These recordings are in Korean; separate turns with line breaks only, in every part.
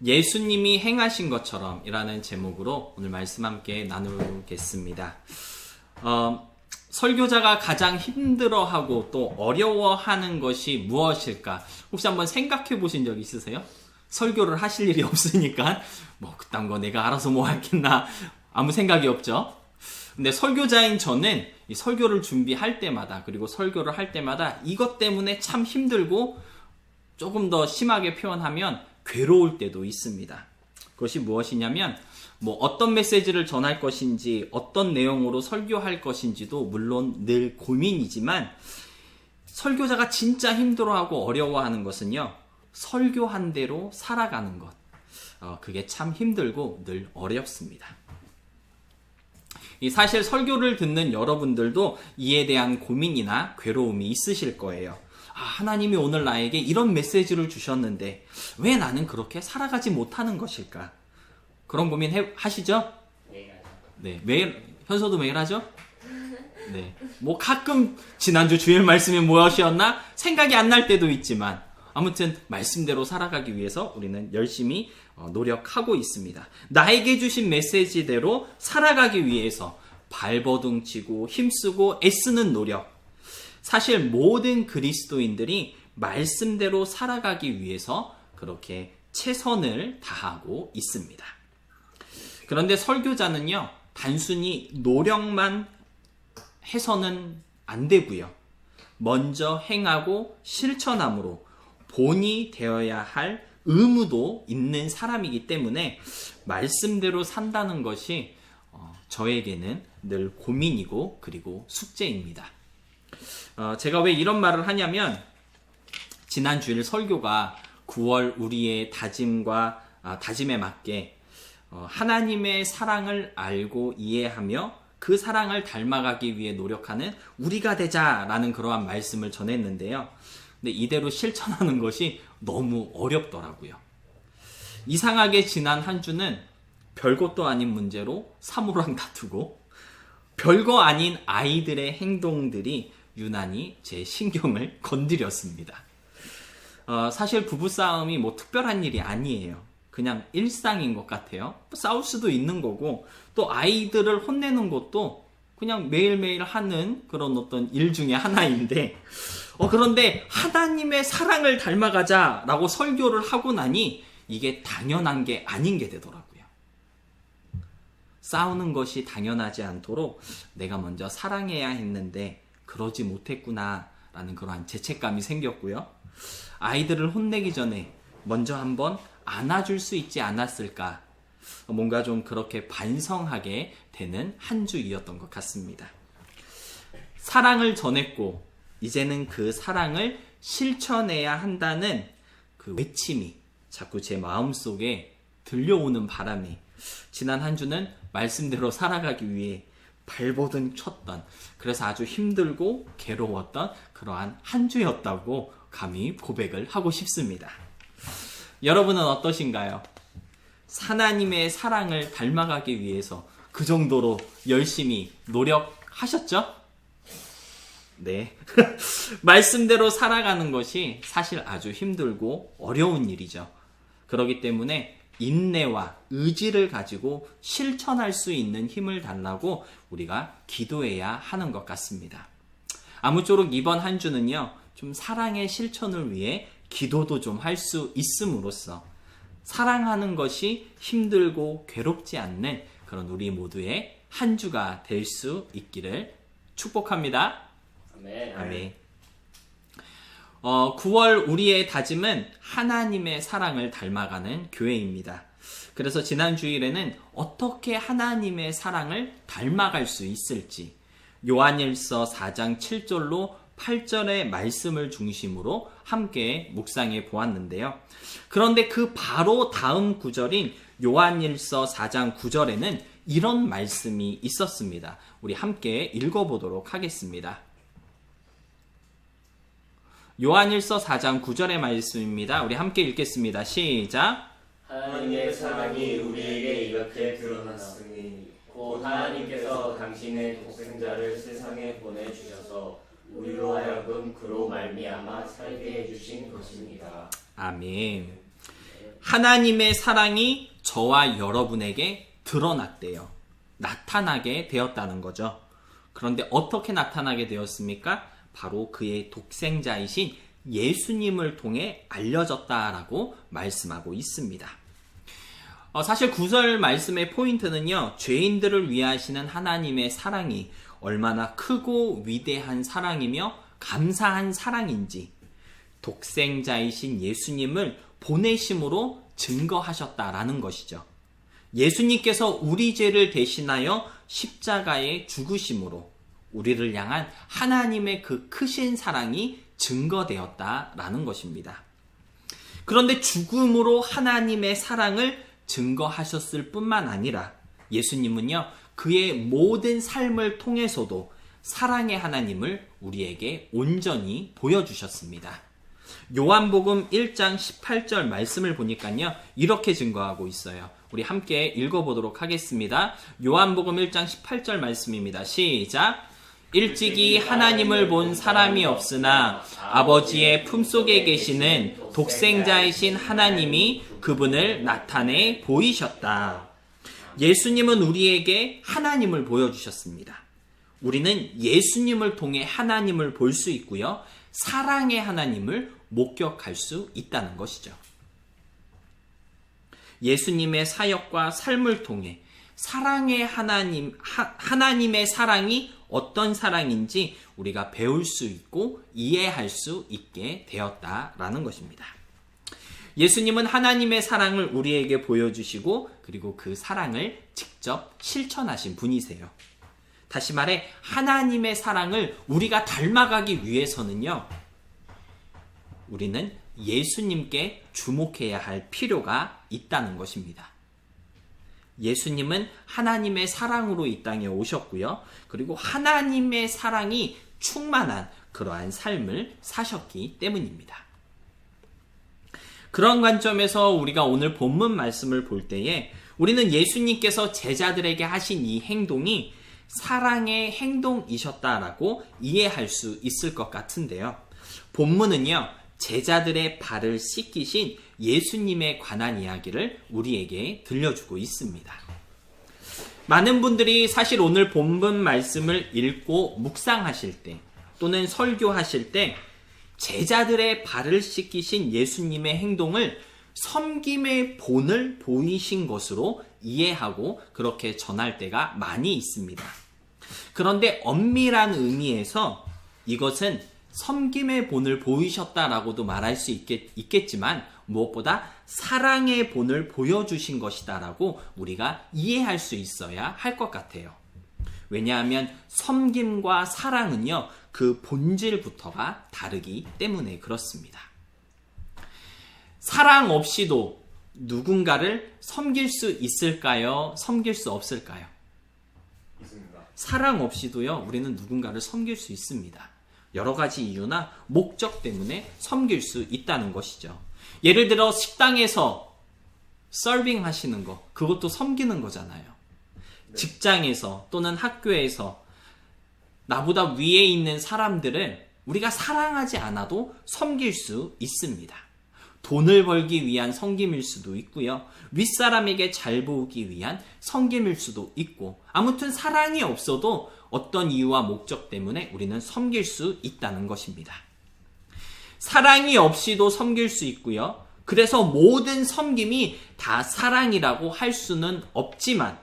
예수님이 행하신 것처럼 이라는 제목으로 오늘 말씀 함께 나누겠습니다. 설교자가 가장 힘들어하고 또 어려워하는 것이 무엇일까? 혹시 한번 생각해 보신 적 있으세요? 설교를 하실 일이 없으니까 뭐 그딴 거 내가 알아서 뭐 하겠나 아무 생각이 없죠. 근데 설교자인 저는 이 설교를 준비할 때마다 그리고 설교를 할 때마다 이것 때문에 참 힘들고 조금 더 심하게 표현하면 괴로울 때도 있습니다. 그것이 무엇이냐면 뭐 어떤 메시지를 전할 것인지 어떤 내용으로 설교할 것인지도 물론 늘 고민이지만 설교자가 진짜 힘들어하고 어려워하는 것은요. 설교한 대로 살아가는 것. 그게 참 힘들고 늘 어렵습니다. 사실 설교를 듣는 여러분들도 이에 대한 고민이나 괴로움이 있으실 거예요. 하나님이 오늘 나에게 이런 메시지를 주셨는데 왜 나는 그렇게 살아가지 못하는 것일까? 그런 고민 하시죠? 네, 매일 현서도 매일 하죠? 네, 뭐 가끔 지난주 주일 말씀이 무엇이었나 생각이 안 날 때도 있지만 아무튼 말씀대로 살아가기 위해서 우리는 열심히 노력하고 있습니다. 나에게 주신 메시지대로 살아가기 위해서 발버둥치고 힘쓰고 애쓰는 노력. 사실 모든 그리스도인들이 말씀대로 살아가기 위해서 그렇게 최선을 다하고 있습니다. 그런데 설교자는요, 단순히 노력만 해서는 안 되고요. 먼저 행하고 실천함으로 본이 되어야 할 의무도 있는 사람이기 때문에 말씀대로 산다는 것이 저에게는 늘 고민이고 그리고 숙제입니다. 제가 왜 이런 말을 하냐면 지난 주일 설교가 9월 우리의 다짐에 맞게 하나님의 사랑을 알고 이해하며 그 사랑을 닮아가기 위해 노력하는 우리가 되자라는 그러한 말씀을 전했는데요. 근데 이대로 실천하는 것이 너무 어렵더라고요. 이상하게 지난 한 주는 별것도 아닌 문제로 사모랑 다투고 별거 아닌 아이들의 행동들이 유난히 제 신경을 건드렸습니다. 사실 부부싸움이 뭐 특별한 일이 아니에요. 그냥 일상인 것 같아요. 싸울 수도 있는 거고 또 아이들을 혼내는 것도 그냥 매일매일 하는 그런 어떤 일 중에 하나인데 그런데 하나님의 사랑을 닮아가자라고 설교를 하고 나니 이게 당연한 게 아닌 게 되더라고요. 싸우는 것이 당연하지 않도록 내가 먼저 사랑해야 했는데 그러지 못했구나라는 그러한 죄책감이 생겼고요. 아이들을 혼내기 전에 먼저 한번 안아줄 수 있지 않았을까? 뭔가 좀 그렇게 반성하게 되는 한 주이었던 것 같습니다. 사랑을 전했고 이제는 그 사랑을 실천해야 한다는 그 외침이 자꾸 제 마음속에 들려오는 바람에 지난 한 주는 말씀대로 살아가기 위해 발버둥 쳤던 그래서 아주 힘들고 괴로웠던 그러한 한 주였다고 감히 고백을 하고 싶습니다. 여러분은 어떠신가요? 하나님의 사랑을 닮아가기 위해서 그 정도로 열심히 노력하셨죠? 네. 말씀대로 살아가는 것이 사실 아주 힘들고 어려운 일이죠. 그렇기 때문에 인내와 의지를 가지고 실천할 수 있는 힘을 달라고 우리가 기도해야 하는 것 같습니다. 아무쪼록 이번 한 주는요, 좀 사랑의 실천을 위해 기도도 좀 할 수 있음으로써 사랑하는 것이 힘들고 괴롭지 않는 그런 우리 모두의 한 주가 될 수 있기를 축복합니다.
아멘.
아멘. 9월 우리의 다짐은 하나님의 사랑을 닮아가는 교회입니다. 그래서 지난 주일에는 어떻게 하나님의 사랑을 닮아갈 수 있을지 요한일서 4장 7절로 8절의 말씀을 중심으로 함께 묵상해 보았는데요. 그런데 그 바로 다음 구절인 요한일서 4장 9절에는 이런 말씀이 있었습니다. 우리 함께 읽어보도록 하겠습니다. 요한일서 4장 9절의 말씀입니다. 우리 함께 읽겠습니다. 시작.
하나님의 사랑이 우리에게 이렇게 드러났으니 곧 하나님께서 당신의 독생자를 세상에 보내주셔서 우리로 하여금 그로 말미암아 살게 해주신 것입니다.
아멘. 하나님의 사랑이 저와 여러분에게 드러났대요. 나타나게 되었다는 거죠. 그런데 어떻게 나타나게 되었습니까? 바로 그의 독생자이신 예수님을 통해 알려졌다라고 말씀하고 있습니다. 사실 구절 말씀의 포인트는요, 죄인들을 위하시는 하나님의 사랑이 얼마나 크고 위대한 사랑이며 감사한 사랑인지 독생자이신 예수님을 보내심으로 증거하셨다라는 것이죠. 예수님께서 우리 죄를 대신하여 십자가에 죽으심으로 우리를 향한 하나님의 그 크신 사랑이 증거되었다라는 것입니다. 그런데 죽음으로 하나님의 사랑을 증거하셨을 뿐만 아니라 예수님은요, 그의 모든 삶을 통해서도 사랑의 하나님을 우리에게 온전히 보여주셨습니다. 요한복음 1장 18절 말씀을 보니까요, 이렇게 증거하고 있어요. 우리 함께 읽어보도록 하겠습니다. 요한복음 1장 18절 말씀입니다. 시작! 일찍이 하나님을 본 사람이 없으나 아버지의 품속에 계시는 독생자이신 하나님이 그분을 나타내 보이셨다. 예수님은 우리에게 하나님을 보여주셨습니다. 우리는 예수님을 통해 하나님을 볼 수 있고요, 사랑의 하나님을 목격할 수 있다는 것이죠. 예수님의 사역과 삶을 통해 사랑의 하나님의 사랑이 어떤 사랑인지 우리가 배울 수 있고 이해할 수 있게 되었다라는 것입니다. 예수님은 하나님의 사랑을 우리에게 보여주시고 그리고 그 사랑을 직접 실천하신 분이세요. 다시 말해 하나님의 사랑을 우리가 닮아가기 위해서는요, 우리는 예수님께 주목해야 할 필요가 있다는 것입니다. 예수님은 하나님의 사랑으로 이 땅에 오셨고요. 그리고 하나님의 사랑이 충만한 그러한 삶을 사셨기 때문입니다. 그런 관점에서 우리가 오늘 본문 말씀을 볼 때에 우리는 예수님께서 제자들에게 하신 이 행동이 사랑의 행동이셨다라고 이해할 수 있을 것 같은데요. 본문은요, 제자들의 발을 씻기신 예수님에 관한 이야기를 우리에게 들려주고 있습니다. 많은 분들이 사실 오늘 본문 말씀을 읽고 묵상하실 때 또는 설교하실 때 제자들의 발을 씻기신 예수님의 행동을 섬김의 본을 보이신 것으로 이해하고 그렇게 전할 때가 많이 있습니다. 그런데 엄밀한 의미에서 이것은 섬김의 본을 보이셨다라고도 말할 수 있겠지만 무엇보다 사랑의 본을 보여주신 것이다라고 우리가 이해할 수 있어야 할 것 같아요. 왜냐하면 섬김과 사랑은요, 그 본질부터가 다르기 때문에 그렇습니다. 사랑 없이도 누군가를 섬길 수 있을까요? 섬길 수 없을까요?
있습니다.
사랑 없이도요, 우리는 누군가를 섬길 수 있습니다. 여러 가지 이유나 목적 때문에 섬길 수 있다는 것이죠. 예를 들어 식당에서 서빙 하시는 거, 그것도 섬기는 거잖아요. 네. 직장에서 또는 학교에서 나보다 위에 있는 사람들을 우리가 사랑하지 않아도 섬길 수 있습니다. 돈을 벌기 위한 섬김일 수도 있고요. 윗사람에게 잘 보이기 위한 섬김일 수도 있고, 아무튼 사랑이 없어도 어떤 이유와 목적 때문에 우리는 섬길 수 있다는 것입니다. 사랑이 없이도 섬길 수 있고요. 그래서 모든 섬김이 다 사랑이라고 할 수는 없지만,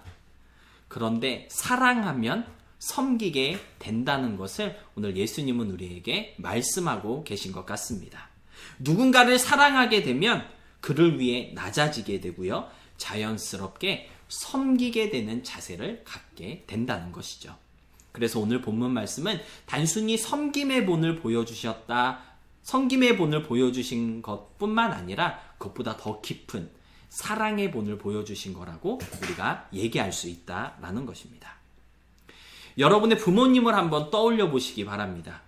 그런데 사랑하면 섬기게 된다는 것을 오늘 예수님은 우리에게 말씀하고 계신 것 같습니다. 누군가를 사랑하게 되면 그를 위해 낮아지게 되고요. 자연스럽게 섬기게 되는 자세를 갖게 된다는 것이죠. 그래서 오늘 본문 말씀은 단순히 섬김의 본을 보여주신 것뿐만 아니라 그것보다 더 깊은 사랑의 본을 보여주신 거라고 우리가 얘기할 수 있다라는 것입니다. 여러분의 부모님을 한번 떠올려 보시기 바랍니다.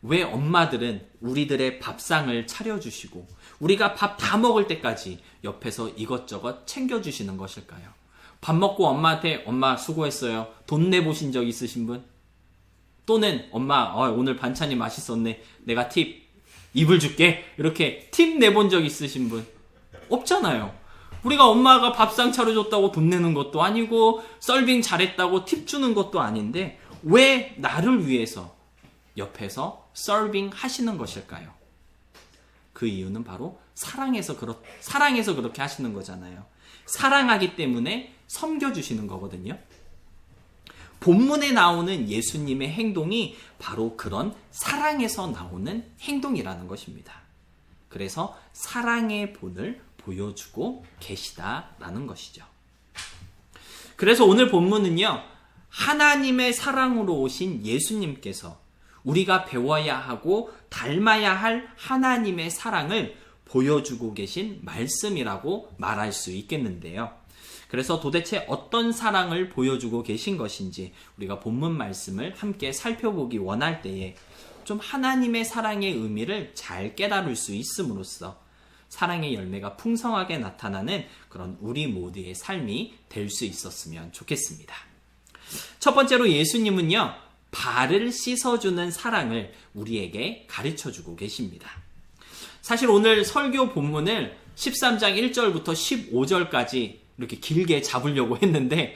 왜 엄마들은 우리들의 밥상을 차려주시고 우리가 밥 다 먹을 때까지 옆에서 이것저것 챙겨주시는 것일까요? 밥 먹고 엄마한테 엄마 수고했어요. 돈 내보신 적 있으신 분? 또는 엄마 오늘 반찬이 맛있었네. 내가 팁 입을 줄게. 이렇게 팁 내본 적 있으신 분? 없잖아요. 우리가 엄마가 밥상 차려줬다고 돈 내는 것도 아니고 서빙 잘했다고 팁 주는 것도 아닌데 왜 나를 위해서 옆에서 서빙 하시는 것일까요? 그 이유는 바로 사랑해서 그렇게 하시는 거잖아요. 사랑하기 때문에 섬겨주시는 거거든요. 본문에 나오는 예수님의 행동이 바로 그런 사랑에서 나오는 행동이라는 것입니다. 그래서 사랑의 본을 보여주고 계시다라는 것이죠. 그래서 오늘 본문은요, 하나님의 사랑으로 오신 예수님께서 우리가 배워야 하고 닮아야 할 하나님의 사랑을 보여주고 계신 말씀이라고 말할 수 있겠는데요. 그래서 도대체 어떤 사랑을 보여주고 계신 것인지 우리가 본문 말씀을 함께 살펴보기 원할 때에 좀 하나님의 사랑의 의미를 잘 깨달을 수 있음으로써 사랑의 열매가 풍성하게 나타나는 그런 우리 모두의 삶이 될 수 있었으면 좋겠습니다. 첫 번째로 예수님은요, 발을 씻어주는 사랑을 우리에게 가르쳐주고 계십니다. 사실 오늘 설교 본문을 13장 1절부터 15절까지 이렇게 길게 잡으려고 했는데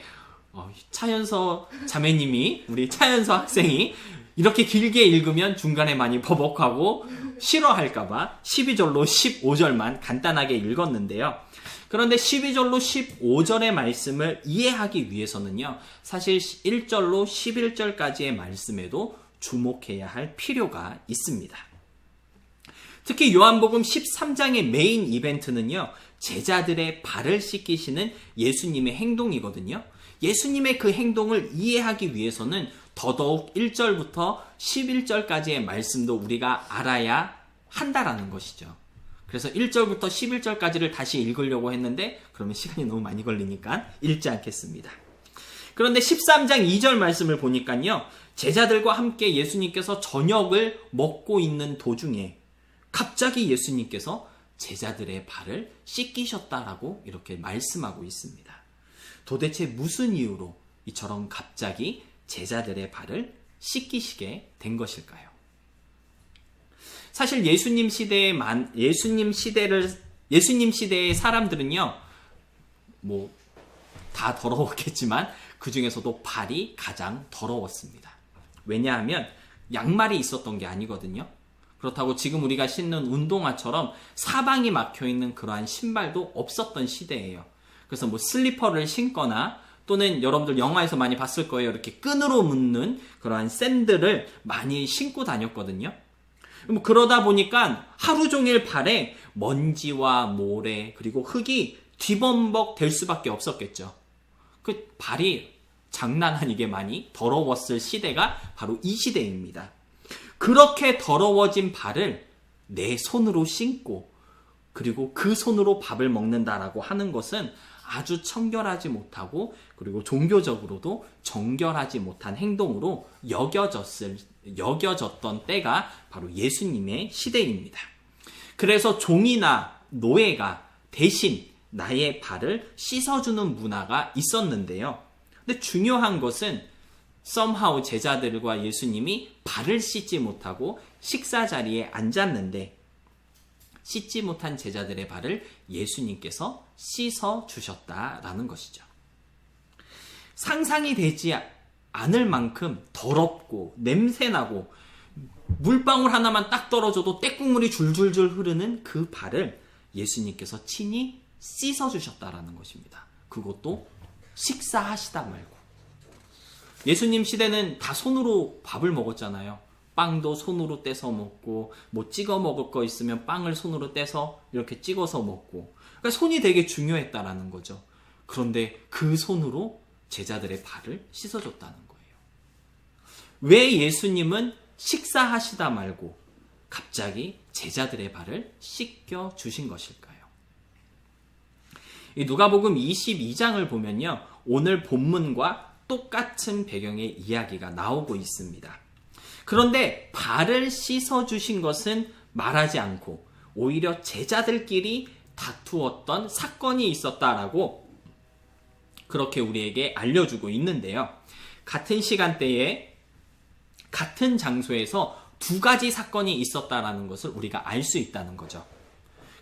차연서 자매님이, 우리 차연서 학생이 이렇게 길게 읽으면 중간에 많이 버벅하고 싫어할까봐 12절로 15절만 간단하게 읽었는데요. 그런데 12절로 15절의 말씀을 이해하기 위해서는요, 사실 1절로 11절까지의 말씀에도 주목해야 할 필요가 있습니다. 특히 요한복음 13장의 메인 이벤트는요, 제자들의 발을 씻기시는 예수님의 행동이거든요. 예수님의 그 행동을 이해하기 위해서는 더더욱 1절부터 11절까지의 말씀도 우리가 알아야 한다라는 것이죠. 그래서 1절부터 11절까지를 다시 읽으려고 했는데 그러면 시간이 너무 많이 걸리니까 읽지 않겠습니다. 그런데 13장 2절 말씀을 보니까요, 제자들과 함께 예수님께서 저녁을 먹고 있는 도중에 갑자기 예수님께서 제자들의 발을 씻기셨다라고 이렇게 말씀하고 있습니다. 도대체 무슨 이유로 이처럼 갑자기 제자들의 발을 씻기시게 된 것일까요? 사실 예수님 시대의 사람들은요, 다 더러웠겠지만 그 중에서도 발이 가장 더러웠습니다. 왜냐하면 양말이 있었던 게 아니거든요. 그렇다고 지금 우리가 신는 운동화처럼 사방이 막혀있는 그러한 신발도 없었던 시대예요. 그래서 슬리퍼를 신거나 또는 여러분들 영화에서 많이 봤을 거예요. 이렇게 끈으로 묶는 그러한 샌들을 많이 신고 다녔거든요. 그러다 보니까 하루 종일 발에 먼지와 모래 그리고 흙이 뒤범벅 될 수밖에 없었겠죠. 그 발이 장난 아니게 많이 더러웠을 시대가 바로 이 시대입니다. 그렇게 더러워진 발을 내 손으로 신고 그리고 그 손으로 밥을 먹는다라고 하는 것은 아주 청결하지 못하고 그리고 종교적으로도 정결하지 못한 행동으로 여겨졌던 때가 바로 예수님의 시대입니다. 그래서 종이나 노예가 대신 나의 발을 씻어주는 문화가 있었는데요. 근데 중요한 것은 somehow 제자들과 예수님이 발을 씻지 못하고 식사 자리에 앉았는데 씻지 못한 제자들의 발을 예수님께서 씻어 주셨다라는 것이죠. 상상이 되지 않을 만큼 더럽고 냄새나고 물방울 하나만 딱 떨어져도 떼국물이 줄줄줄 흐르는 그 발을 예수님께서 친히 씻어 주셨다라는 것입니다. 그것도 식사하시다 말고. 예수님 시대는 다 손으로 밥을 먹었잖아요. 빵도 손으로 떼서 먹고 찍어 먹을 거 있으면 빵을 손으로 떼서 이렇게 찍어서 먹고, 그러니까 손이 되게 중요했다라는 거죠. 그런데 그 손으로 제자들의 발을 씻어줬다는 거예요. 왜 예수님은 식사하시다 말고 갑자기 제자들의 발을 씻겨주신 것일까요? 이 누가복음 22장을 보면요, 오늘 본문과 똑같은 배경의 이야기가 나오고 있습니다. 그런데 발을 씻어주신 것은 말하지 않고 오히려 제자들끼리 다투었던 사건이 있었다라고 그렇게 우리에게 알려주고 있는데요. 같은 시간대에 같은 장소에서 두 가지 사건이 있었다라는 것을 우리가 알 수 있다는 거죠.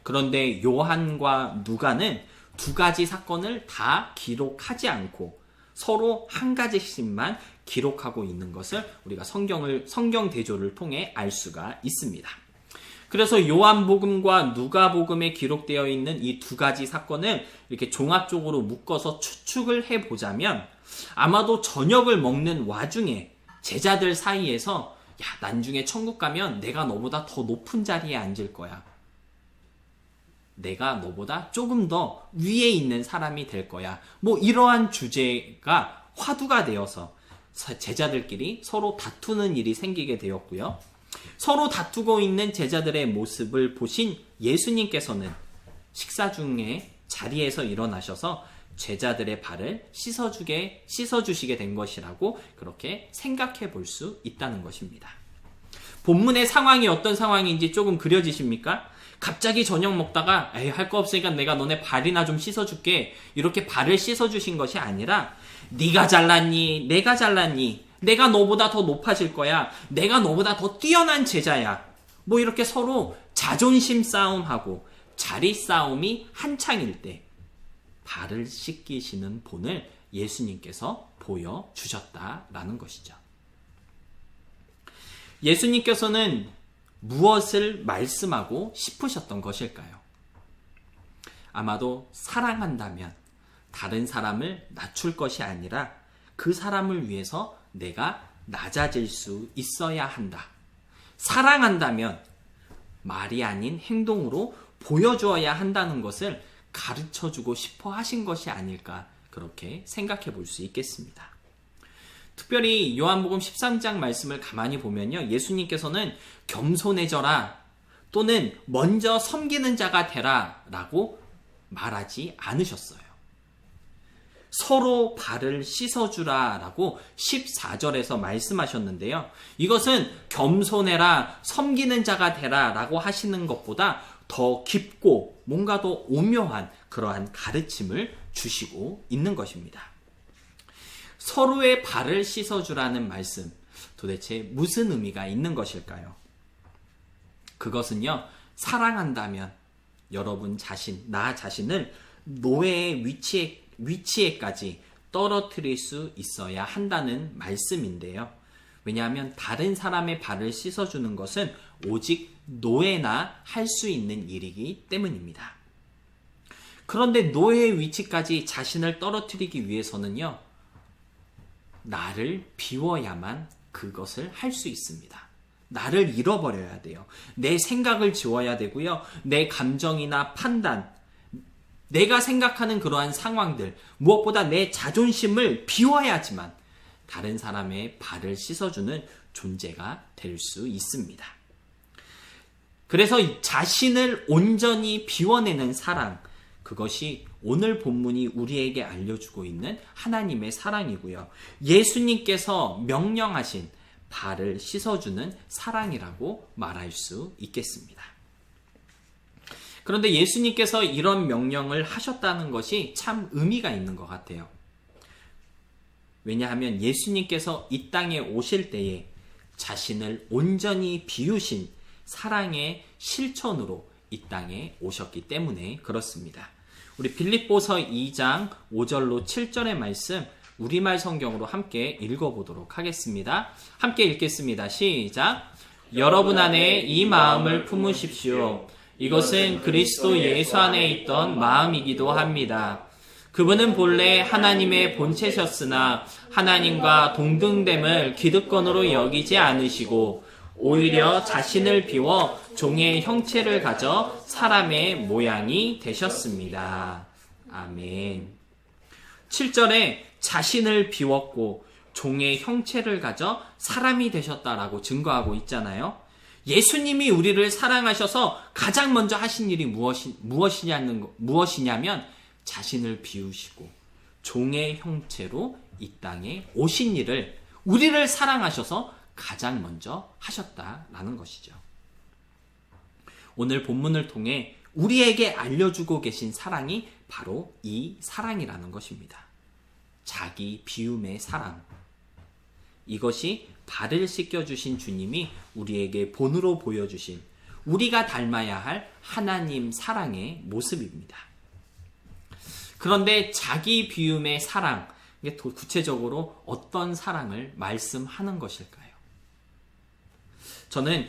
그런데 요한과 누가는 두 가지 사건을 다 기록하지 않고 서로 한 가지씩만 기록하고 있는 것을 우리가 성경 대조를 통해 알 수가 있습니다. 그래서 요한복음과 누가복음에 기록되어 있는 이 두 가지 사건을 이렇게 종합적으로 묶어서 추측을 해보자면 아마도 저녁을 먹는 와중에 제자들 사이에서 야, 나중에 천국 가면 내가 너보다 더 높은 자리에 앉을 거야. 내가 너보다 조금 더 위에 있는 사람이 될 거야. 뭐 이러한 주제가 화두가 되어서 제자들끼리 서로 다투는 일이 생기게 되었고요. 서로 다투고 있는 제자들의 모습을 보신 예수님께서는 식사 중에 자리에서 일어나셔서 제자들의 발을 씻어주시게 된 것이라고 그렇게 생각해 볼 수 있다는 것입니다. 본문의 상황이 어떤 상황인지 조금 그려지십니까? 갑자기 저녁 먹다가 할 거 없으니까 내가 너네 발이나 좀 씻어줄게 이렇게 발을 씻어주신 것이 아니라 네가 잘났니? 내가 잘났니? 내가 너보다 더 높아질 거야. 내가 너보다 더 뛰어난 제자야. 뭐 이렇게 서로 자존심 싸움하고 자리 싸움이 한창일 때 발을 씻기시는 본을 예수님께서 보여주셨다라는 것이죠. 예수님께서는 무엇을 말씀하고 싶으셨던 것일까요? 아마도 사랑한다면 다른 사람을 낮출 것이 아니라 그 사람을 위해서 내가 낮아질 수 있어야 한다. 사랑한다면 말이 아닌 행동으로 보여주어야 한다는 것을 가르쳐주고 싶어 하신 것이 아닐까 그렇게 생각해 볼 수 있겠습니다. 특별히 요한복음 13장 말씀을 가만히 보면요. 예수님께서는 겸손해져라 또는 먼저 섬기는 자가 되라 라고 말하지 않으셨어요. 서로 발을 씻어주라 라고 14절에서 말씀하셨는데요. 이것은 겸손해라, 섬기는 자가 되라 라고 하시는 것보다 더 깊고 뭔가 더 오묘한 그러한 가르침을 주시고 있는 것입니다. 서로의 발을 씻어주라는 말씀, 도대체 무슨 의미가 있는 것일까요? 그것은요, 사랑한다면 여러분 나 자신을 노예의 위치에까지 떨어뜨릴 수 있어야 한다는 말씀인데요. 왜냐하면 다른 사람의 발을 씻어주는 것은 오직 노예나 할 수 있는 일이기 때문입니다. 그런데 노예의 위치까지 자신을 떨어뜨리기 위해서는요, 나를 비워야만 그것을 할 수 있습니다. 나를 잃어버려야 돼요. 내 생각을 지워야 되고요. 내 감정이나 판단, 내가 생각하는 그러한 상황들, 무엇보다 내 자존심을 비워야지만 다른 사람의 발을 씻어주는 존재가 될 수 있습니다. 그래서 자신을 온전히 비워내는 사랑, 그것이 오늘 본문이 우리에게 알려주고 있는 하나님의 사랑이고요. 예수님께서 명령하신 발을 씻어주는 사랑이라고 말할 수 있겠습니다. 그런데 예수님께서 이런 명령을 하셨다는 것이 참 의미가 있는 것 같아요. 왜냐하면 예수님께서 이 땅에 오실 때에 자신을 온전히 비우신 사랑의 실천으로 이 땅에 오셨기 때문에 그렇습니다. 우리 빌립보서 2장 5절로 7절의 말씀 우리말 성경으로 함께 읽어보도록 하겠습니다. 함께 읽겠습니다. 시작. 여러분 안에 이 마음을 품으십시오. 이것은 그리스도 예수 안에 있던 마음이기도 합니다. 그분은 본래 하나님의 본체셨으나 하나님과 동등됨을 기득권으로 여기지 않으시고 오히려 자신을 비워 종의 형체를 가져 사람의 모양이 되셨습니다. 아멘. 7절에 자신을 비웠고 종의 형체를 가져 사람이 되셨다라고 증거하고 있잖아요. 예수님이 우리를 사랑하셔서 가장 먼저 하신 일이 무엇이냐면 자신을 비우시고 종의 형체로 이 땅에 오신 일을 우리를 사랑하셔서 가장 먼저 하셨다라는 것이죠. 오늘 본문을 통해 우리에게 알려주고 계신 사랑이 바로 이 사랑이라는 것입니다. 자기 비움의 사랑. 이것이 발을 씻겨주신 주님이 우리에게 본으로 보여주신 우리가 닮아야 할 하나님 사랑의 모습입니다. 그런데 자기 비움의 사랑, 이게 구체적으로 어떤 사랑을 말씀하는 것일까요? 저는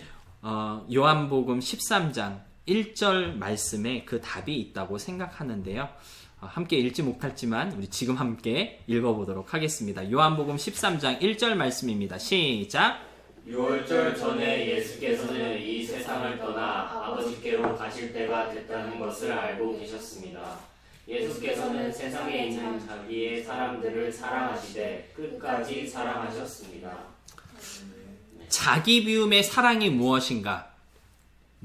요한복음 13장 1절 말씀에 그 답이 있다고 생각하는데요. 함께 읽지 못했지만 우리 지금 함께 읽어보도록 하겠습니다. 요한복음 13장 1절 말씀입니다. 시작!
6월절 전에 예수께서는 이 세상을 떠나 아버지께로 가실 때가 됐다는 것을 알고 계셨습니다. 예수께서는 세상에 있는 자기의 사람들을 사랑하시되 끝까지 사랑하셨습니다.
자기 비움의 사랑이 무엇인가?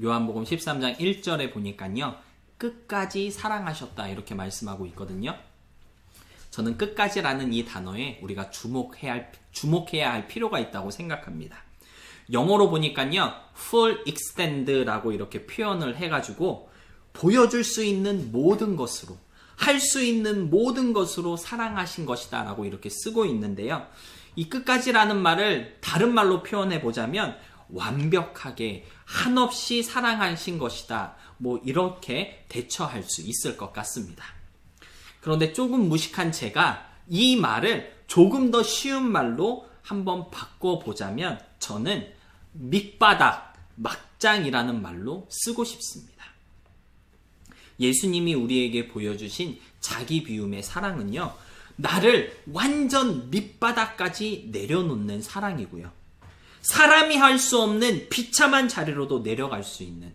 요한복음 13장 1절에 보니까요. 끝까지 사랑하셨다 이렇게 말씀하고 있거든요. 저는 끝까지라는 이 단어에 우리가 주목해야 할 필요가 있다고 생각합니다. 영어로 보니까요. full extend라고 이렇게 표현을 해가지고 보여줄 수 있는 모든 것으로 할 수 있는 모든 것으로 사랑하신 것이다 라고 이렇게 쓰고 있는데요. 이 끝까지라는 말을 다른 말로 표현해 보자면 완벽하게 한없이 사랑하신 것이다. 뭐 이렇게 대처할 수 있을 것 같습니다. 그런데 조금 무식한 제가 이 말을 조금 더 쉬운 말로 한번 바꿔보자면 저는 밑바닥, 막장이라는 말로 쓰고 싶습니다. 예수님이 우리에게 보여주신 자기 비움의 사랑은요. 나를 완전 밑바닥까지 내려놓는 사랑이고요. 사람이 할 수 없는 비참한 자리로도 내려갈 수 있는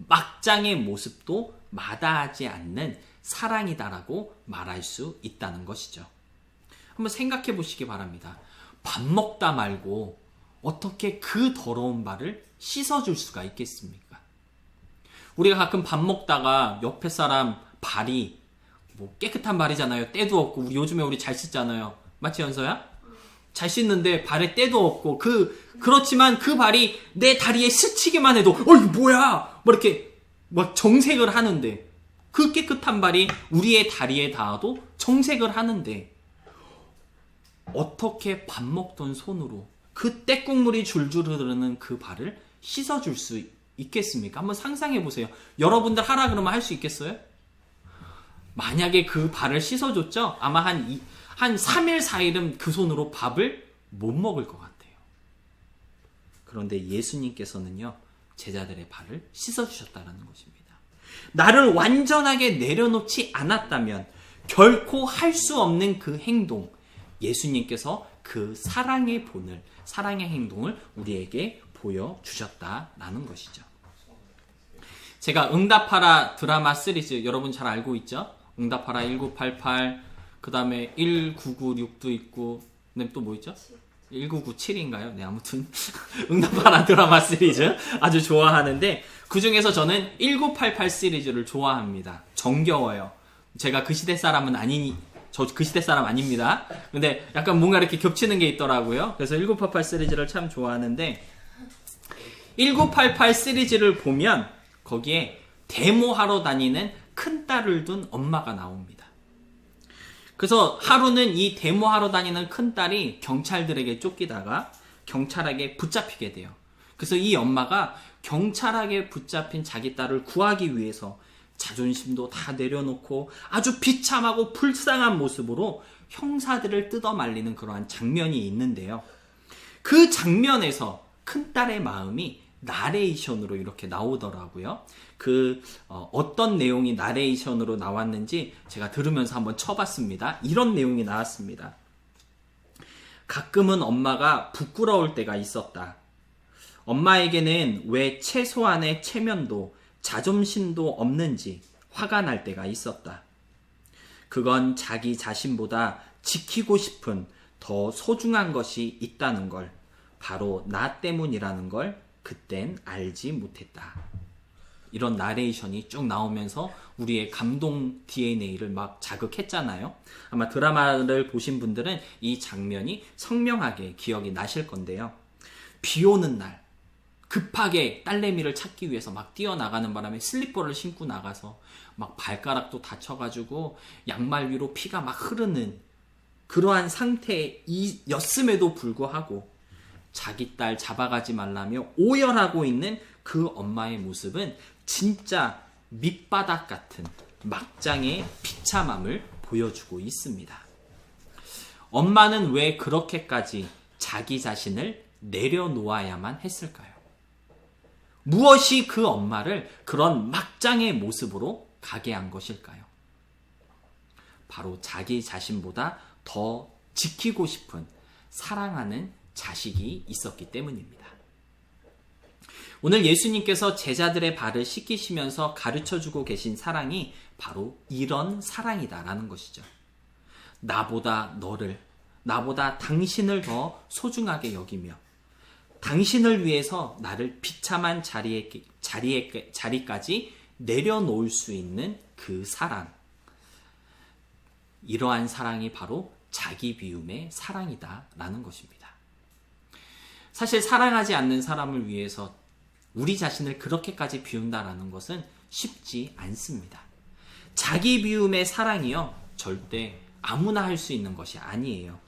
막장의 모습도 마다하지 않는 사랑이다라고 말할 수 있다는 것이죠. 한번 생각해 보시기 바랍니다. 밥 먹다 말고 어떻게 그 더러운 발을 씻어줄 수가 있겠습니까? 우리가 가끔 밥 먹다가 옆에 사람 발이 뭐 깨끗한 발이잖아요. 때도 없고 요즘에 우리 잘 씻잖아요. 맞지 연서야? 잘 씻는데 발에 때도 없고 그렇지만 그 발이 내 다리에 스치기만 해도 이거 뭐야? 뭐 이렇게 막 정색을 하는데 그 깨끗한 발이 우리의 다리에 닿아도 정색을 하는데 어떻게 밥 먹던 손으로 그 때국물이 줄줄 흐르는 그 발을 씻어줄 수 있겠습니까? 한번 상상해 보세요. 여러분들 하라 그러면 할 수 있겠어요? 만약에 그 발을 씻어줬죠? 아마 한 3일, 4일은 그 손으로 밥을 못 먹을 것 같아요. 그런데 예수님께서는요, 제자들의 발을 씻어주셨다는 것입니다. 나를 완전하게 내려놓지 않았다면 결코 할 수 없는 그 행동, 예수님께서 그 사랑의 본을, 사랑의 행동을 우리에게 보여주셨다라는 것이죠. 제가 응답하라 드라마 시리즈 여러분 잘 알고 있죠? 응답하라 1988, 그 다음에 1996도 있고, 또 뭐 있죠? 1997인가요? 네, 아무튼 응답하라 드라마 시리즈 아주 좋아하는데 그 중에서 저는 1988 시리즈를 좋아합니다. 정겨워요. 제가 그 시대 사람은 저 그 시대 사람 아닙니다. 근데 약간 뭔가 이렇게 겹치는 게 있더라고요. 그래서 1988 시리즈를 참 좋아하는데 1988 시리즈를 보면 거기에 데모하러 다니는 큰딸을 둔 엄마가 나옵니다. 그래서 하루는 이 데모하러 다니는 큰딸이 경찰들에게 쫓기다가 경찰에게 붙잡히게 돼요. 그래서 이 엄마가 경찰에게 붙잡힌 자기 딸을 구하기 위해서 자존심도 다 내려놓고 아주 비참하고 불쌍한 모습으로 형사들을 뜯어말리는 그러한 장면이 있는데요. 그 장면에서 큰딸의 마음이 나레이션으로 이렇게 나오더라고요. 어떤 내용이 나레이션으로 나왔는지 제가 들으면서 한번 쳐봤습니다. 이런 내용이 나왔습니다. 가끔은 엄마가 부끄러울 때가 있었다. 엄마에게는 왜 최소한의 체면도 자존심도 없는지 화가 날 때가 있었다. 그건 자기 자신보다 지키고 싶은 더 소중한 것이 있다는 걸, 바로 나 때문이라는 걸 그땐 알지 못했다. 이런 나레이션이 쭉 나오면서 우리의 감동 DNA를 막 자극했잖아요. 아마 드라마를 보신 분들은 이 장면이 선명하게 기억이 나실 건데요. 비 오는 날 급하게 딸내미를 찾기 위해서 막 뛰어나가는 바람에 슬리퍼를 신고 나가서 막 발가락도 다쳐가지고 양말 위로 피가 막 흐르는 그러한 상태였음에도 불구하고 자기 딸 잡아가지 말라며 오열하고 있는 그 엄마의 모습은 진짜 밑바닥 같은 막장의 비참함을 보여주고 있습니다. 엄마는 왜 그렇게까지 자기 자신을 내려놓아야만 했을까요? 무엇이 그 엄마를 그런 막장의 모습으로 가게 한 것일까요? 바로 자기 자신보다 더 지키고 싶은 사랑하는 자식이 있었기 때문입니다. 오늘 예수님께서 제자들의 발을 씻기시면서 가르쳐주고 계신 사랑이 바로 이런 사랑이다라는 것이죠. 나보다 당신을 더 소중하게 여기며 당신을 위해서 나를 비참한 자리까지 내려놓을 수 있는 그 사랑. 이러한 사랑이 바로 자기 비움의 사랑이다라는 것입니다. 사실 사랑하지 않는 사람을 위해서 우리 자신을 그렇게까지 비운다라는 것은 쉽지 않습니다. 자기 비움의 사랑이요, 절대 아무나 할 수 있는 것이 아니에요.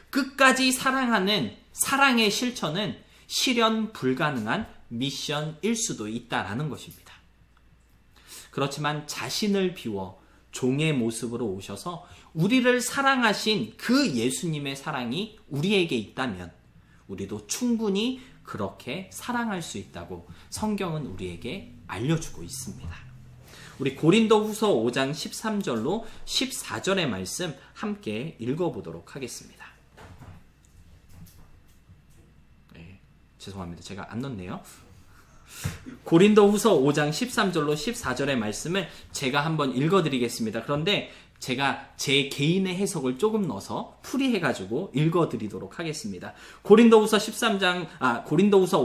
끝까지 사랑하는 사랑의 실천은 실현 불가능한 미션일 수도 있다라는 것입니다. 그렇지만 자신을 비워 종의 모습으로 오셔서 우리를 사랑하신 그 예수님의 사랑이 우리에게 있다면 우리도 충분히 그렇게 사랑할 수 있다고 성경은 우리에게 알려주고 있습니다. 우리 고린도후서 5장 13절로 14절의 말씀 함께 읽어보도록 하겠습니다. 네, 죄송합니다. 제가 안 넣었네요. 고린도후서 5장 13절로 14절의 말씀을 제가 한번 읽어드리겠습니다. 그런데 제가 제 개인의 해석을 조금 넣어서 풀이해가지고 읽어드리도록 하겠습니다. 고린도후서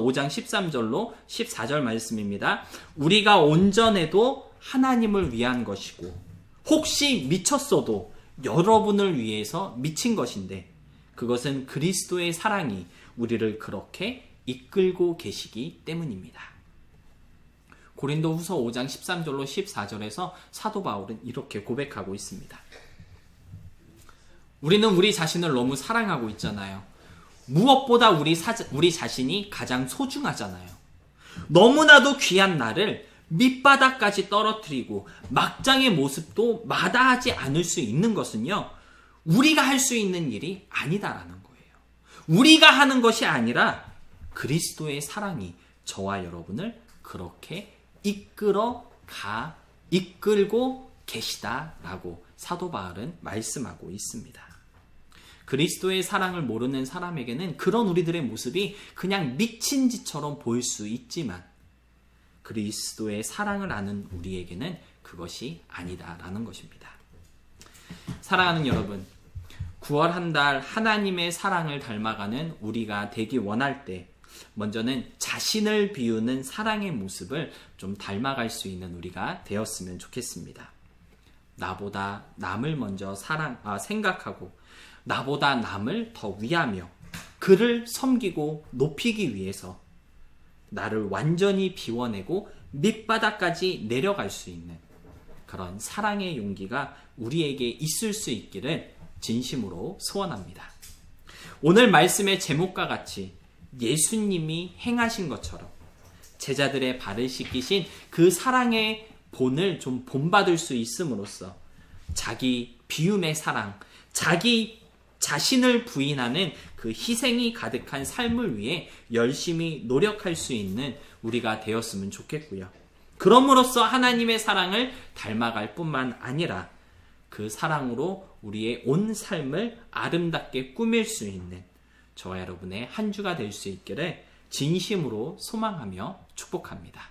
5장 13절로 14절 말씀입니다. 우리가 온전해도 하나님을 위한 것이고 혹시 미쳤어도 여러분을 위해서 미친 것인데 그것은 그리스도의 사랑이 우리를 그렇게 이끌고 계시기 때문입니다. 고린도후서 5장 13절로 14절에서 사도 바울은 이렇게 고백하고 있습니다. 우리는 우리 자신을 너무 사랑하고 있잖아요. 무엇보다 우리 자신이 가장 소중하잖아요. 너무나도 귀한 나를 밑바닥까지 떨어뜨리고 막장의 모습도 마다하지 않을 수 있는 것은요, 우리가 할 수 있는 일이 아니다라는 거예요. 우리가 하는 것이 아니라 그리스도의 사랑이 저와 여러분을 그렇게 이끌고 계시다라고 사도 바울은 말씀하고 있습니다. 그리스도의 사랑을 모르는 사람에게는 그런 우리들의 모습이 그냥 미친 짓처럼 보일 수 있지만 그리스도의 사랑을 아는 우리에게는 그것이 아니다라는 것입니다. 사랑하는 여러분, 9월 한 달 하나님의 사랑을 닮아가는 우리가 되기 원할 때 먼저는 자신을 비우는 사랑의 모습을 좀 닮아갈 수 있는 우리가 되었으면 좋겠습니다. 나보다 남을 먼저 생각하고 나보다 남을 더 위하며 그를 섬기고 높이기 위해서 나를 완전히 비워내고 밑바닥까지 내려갈 수 있는 그런 사랑의 용기가 우리에게 있을 수 있기를 진심으로 소원합니다. 오늘 말씀의 제목과 같이 예수님이 행하신 것처럼 제자들의 발을 씻기신 그 사랑의 본을 좀 본받을 수 있음으로써 자기 비움의 사랑, 자기 자신을 부인하는 그 희생이 가득한 삶을 위해 열심히 노력할 수 있는 우리가 되었으면 좋겠고요. 그럼으로써 하나님의 사랑을 닮아갈 뿐만 아니라 그 사랑으로 우리의 온 삶을 아름답게 꾸밀 수 있는 저와 여러분의 한 주가 될 수 있기를 진심으로 소망하며 축복합니다.